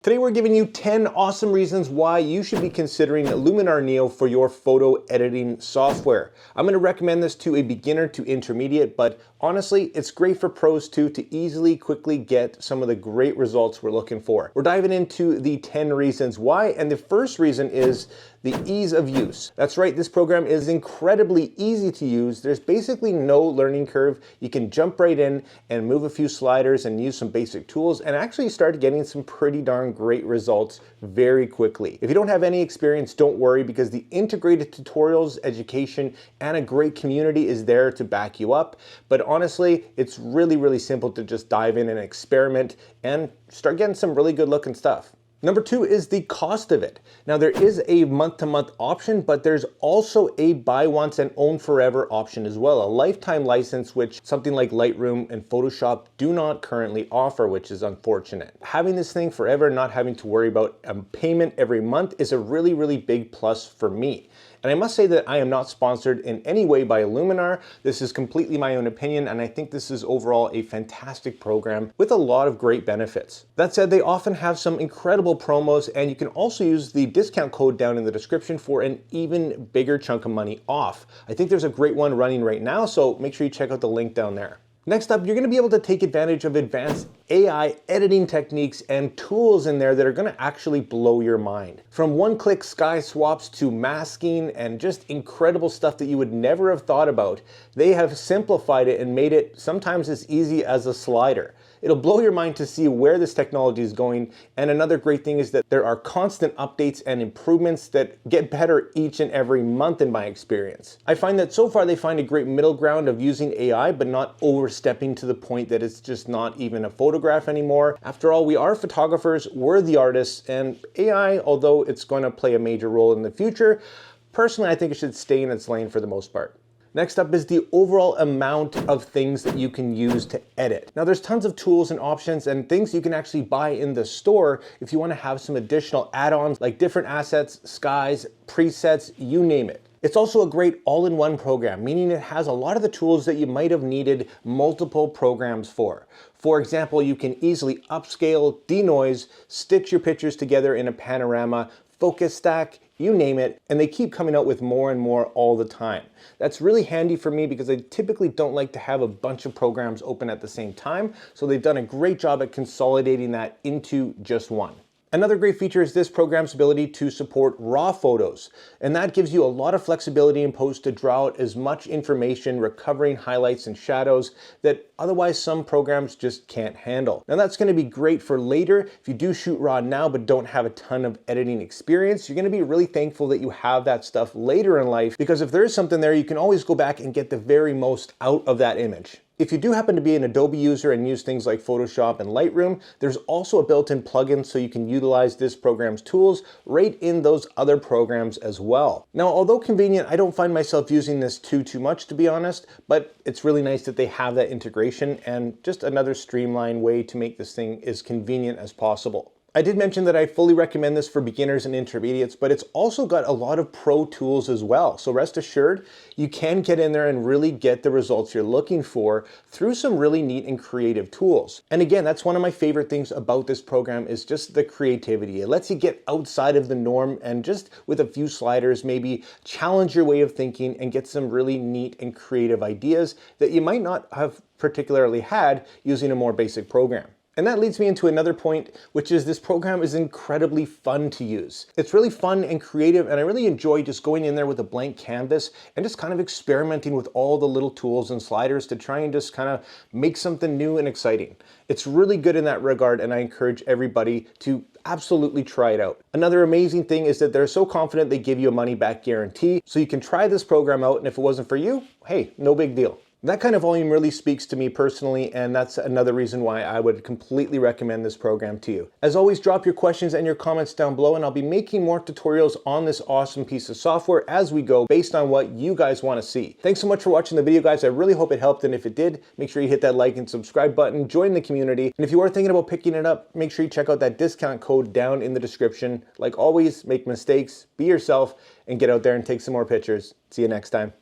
Today we're giving you 10 awesome reasons why you should be considering Luminar Neo for your photo editing software. I'm going to recommend this to a beginner to intermediate, but honestly, it's great for pros too to easily, quickly get some of the great results we're looking for. We're diving into the 10 reasons why, and the first reason is the ease of use. That's right, this program is incredibly easy to use. There's basically no learning curve. You can jump right in and move a few sliders and use some basic tools and actually start getting some pretty darn great results very quickly. If you don't have any experience, don't worry, because the integrated tutorials, education, and a great community is there to back you up. But honestly, it's really simple to just dive in and experiment and start getting some really good looking stuff. Number two is the cost of it. Now there is a month-to-month option, but there's also a buy once and own forever option as well, a lifetime license, which something like Lightroom and Photoshop do not currently offer, which is unfortunate. Having this thing forever, not having to worry about a payment every month, is a really big plus for me. And I must say that I am not sponsored in any way by Luminar. This is completely my own opinion, and I think this is overall a fantastic program with a lot of great benefits. That said, they often have some incredible promos, and you can also use the discount code down in the description for an even bigger chunk of money off. I think there's a great one running right now, so make sure you check out the link down there. Next up, you're going to be able to take advantage of advanced AI editing techniques and tools in there that are going to actually blow your mind. From one-click sky swaps to masking and just incredible stuff that you would never have thought about, they have simplified it and made it sometimes as easy as a slider. It'll blow your mind to see where this technology is going, and another great thing is that there are constant updates and improvements that get better each and every month in my experience. I find that so far they find a great middle ground of using AI but not overstepping to the point that it's just not even a photograph anymore. After all, we are photographers, we're the artists, and AI, although it's going to play a major role in the future, personally I think it should stay in its lane for the most part. Next up is the overall amount of things that you can use to edit. Now there's tons of tools and options and things you can actually buy in the store if you want to have some additional add-ons like different assets, skies, presets, you name it. It's also a great all-in-one program, meaning it has a lot of the tools that you might have needed multiple programs for. For example, you can easily upscale, denoise, stitch your pictures together in a panorama, focus stack, you name it, and they keep coming out with more and more all the time. That's really handy for me because I typically don't like to have a bunch of programs open at the same time, so they've done a great job at consolidating that into just one. Another great feature is this program's ability to support raw photos, and that gives you a lot of flexibility in post to draw out as much information, recovering highlights and shadows that otherwise some programs just can't handle. Now that's going to be great for later. If you do shoot raw now but don't have a ton of editing experience, you're going to be really thankful that you have that stuff later in life, because if there is something there, you can always go back and get the very most out of that image. If you do happen to be an Adobe user and use things like Photoshop and Lightroom, there's also a built-in plugin so you can utilize this program's tools right in those other programs as well. Now, although convenient, I don't find myself using this too much, to be honest, but it's really nice that they have that integration and just another streamlined way to make this thing as convenient as possible. I did mention that I fully recommend this for beginners and intermediates, but it's also got a lot of pro tools as well. So rest assured, you can get in there and really get the results you're looking for through some really neat and creative tools. And again, that's one of my favorite things about this program is just the creativity. It lets you get outside of the norm and just with a few sliders, maybe challenge your way of thinking and get some really neat and creative ideas that you might not have particularly had using a more basic program. And that leads me into another point, which is this program is incredibly fun to use. It's really fun and creative, and I really enjoy just going in there with a blank canvas and just kind of experimenting with all the little tools and sliders to try and just kind of make something new and exciting. It's really good in that regard, and I encourage everybody to absolutely try it out. Another amazing thing is that they're so confident they give you a money-back guarantee, so you can try this program out, and if it wasn't for you, hey, no big deal. That kind of volume really speaks to me personally, and that's another reason why I would completely recommend this program to you. As always, drop your questions and your comments down below, and I'll be making more tutorials on this awesome piece of software as we go based on what you guys want to see. Thanks so much for watching the video, guys. I really hope it helped, and if it did, make sure you hit that like and subscribe button, join the community, and if you are thinking about picking it up, make sure you check out that discount code down in the description. Like always, make mistakes, be yourself, and get out there and take some more pictures. See you next time.